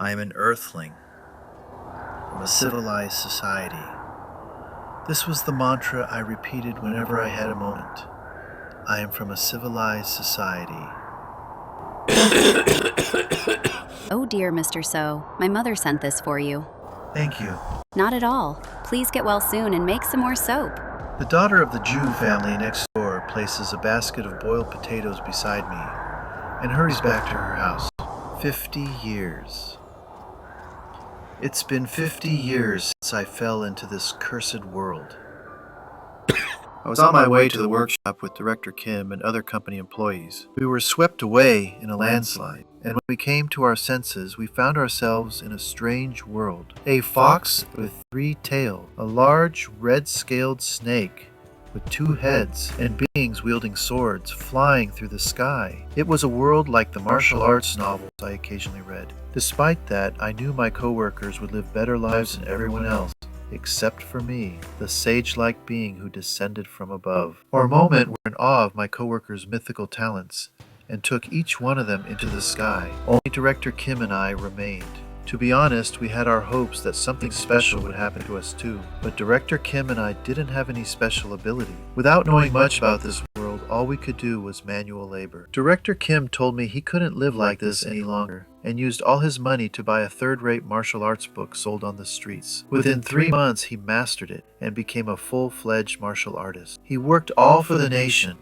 I am an earthling from a civilized society. This was the mantra I repeated whenever I had a moment. I am from a civilized society. Oh dear, Mr. So, my mother sent this for you. Thank you. Not at all. Please get well soon and make some more soap. The daughter of the Jew family next door places a basket of boiled potatoes beside me and hurries back to her house. 50 years. It's been 50 years since I fell into this cursed world. I was on my way to the workshop with Director Kim and other company employees. We were swept away in a landslide, and when we came to our senses, we found ourselves in a strange world. A fox with 3 tails, a large red-scaled snake with 2 heads, and beings wielding swords flying through the sky. It was a world like the martial arts novels I occasionally read. Despite that, I knew my coworkers would live better lives than everyone else, except for me, the sage-like being who descended from above. For a moment, we were in awe of my coworkers' mythical talents, and took each one of them into the sky. Only Director Kim and I remained. To be honest, we had our hopes that something special would happen to us too, but Director Kim and I didn't have any special ability. Without knowing much about this world, all we could do was manual labor. Director Kim told me he couldn't live like this any longer, and used all his money to buy a third-rate martial arts book sold on the streets. Within 3 months, he mastered it and became a full-fledged martial artist. He worked all for the nation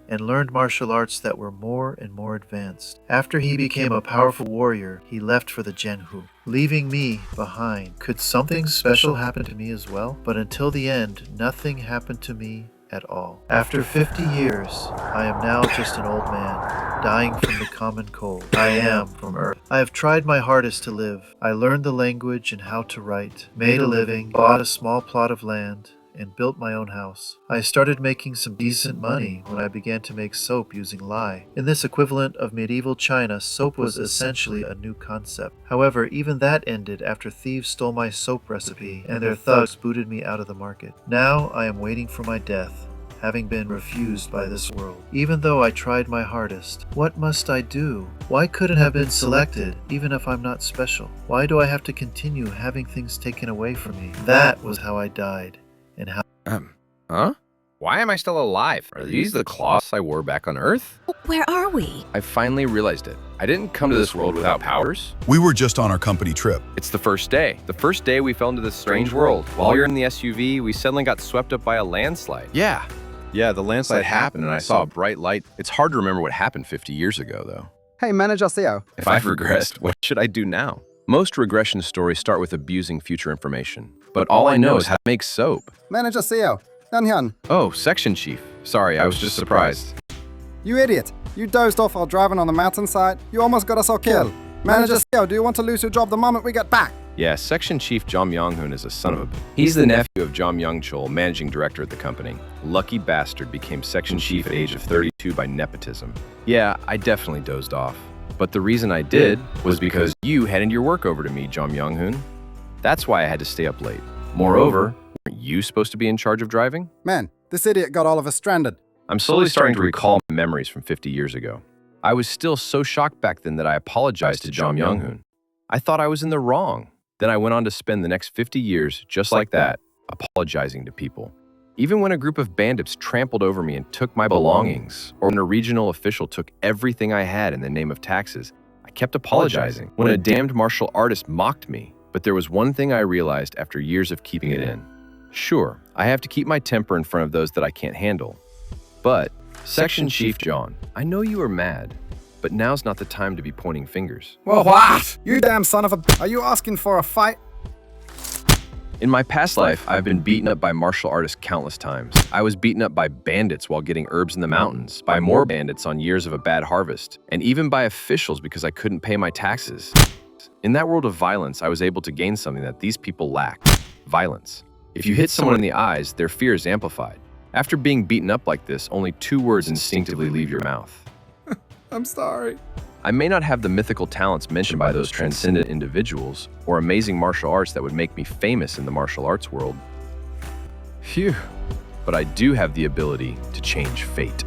and learned martial arts that were more and more advanced. After he became a powerful warrior, he left for the Genhu, leaving me behind. Could something special happen to me as well? But until the end, nothing happened to me at all. After 50 years, I am now just an old man, dying from the common cold. I am from Earth. I have tried my hardest to live. I learned the language and how to write, made a living, bought a small plot of land, and built my own house. I started making some decent money when I began to make soap using lye. In this equivalent of medieval China, soap was essentially a new concept. However, even that ended after thieves stole my soap recipe and their thugs booted me out of the market. Now I am waiting for my death, having been refused by this world. Even though I tried my hardest, what must I do? Why couldn't I have been selected, even if I'm not special? Why do I have to continue having things taken away from me? That was how I died. And how Huh? Why am I still alive? Are these the cloths I wore back on Earth? Where are we? I finally realized it. I didn't come to this world without powers. We were just on our company trip. It's the first day. The first day we fell into this strange world. While you're in the SUV, we suddenly got swept up by a landslide. Yeah, the landslide happened and I saw a bright light. It's hard to remember what happened 50 years ago, though. Hey, Manager Seo. If I've regressed, what should I do now? Most regression stories start with abusing future information. But all I know is how to make soap. Manager Seo Eun-hyun. Oh, Section Chief. Sorry, I was just surprised. You idiot. You dozed off while driving on the mountainside. You almost got us all killed. Manager Seo, do you want to lose your job the moment we get back? Yeah, Section Chief Jom Young-hoon is a son of a... He's the nephew of Jom Young-chol, managing director at the company. Lucky bastard became Section Chief at age of 32 by nepotism. Yeah, I definitely dozed off. But the reason I did was because you handed your work over to me, Jom Young-hoon. That's why I had to stay up late. Moreover, weren't you supposed to be in charge of driving? Man, this idiot got all of us stranded. I'm slowly starting to recall my memories from 50 years ago. I was still so shocked back then that I apologized to Jom Young-hoon. I thought I was in the wrong. Then I went on to spend the next 50 years, just like that, apologizing to people. Even when a group of bandits trampled over me and took my belongings, or when a regional official took everything I had in the name of taxes, I kept apologizing. When a damned martial artist mocked me, but there was one thing I realized after years of keeping it in. Sure, I have to keep my temper in front of those that I can't handle. But, Section Chief John, I know you are mad, but now's not the time to be pointing fingers. Well, what? You damn son of a... Are you asking for a fight? In my past life, I've been beaten up by martial artists countless times. I was beaten up by bandits while getting herbs in the mountains, by more bandits on years of a bad harvest, and even by officials because I couldn't pay my taxes. In that world of violence, I was able to gain something that these people lack: violence. If you hit someone in the eyes, their fear is amplified. After being beaten up like this, only 2 words instinctively leave your mouth. I'm sorry. I may not have the mythical talents mentioned by those transcendent individuals, or amazing martial arts that would make me famous in the martial arts world. Phew. But I do have the ability to change fate.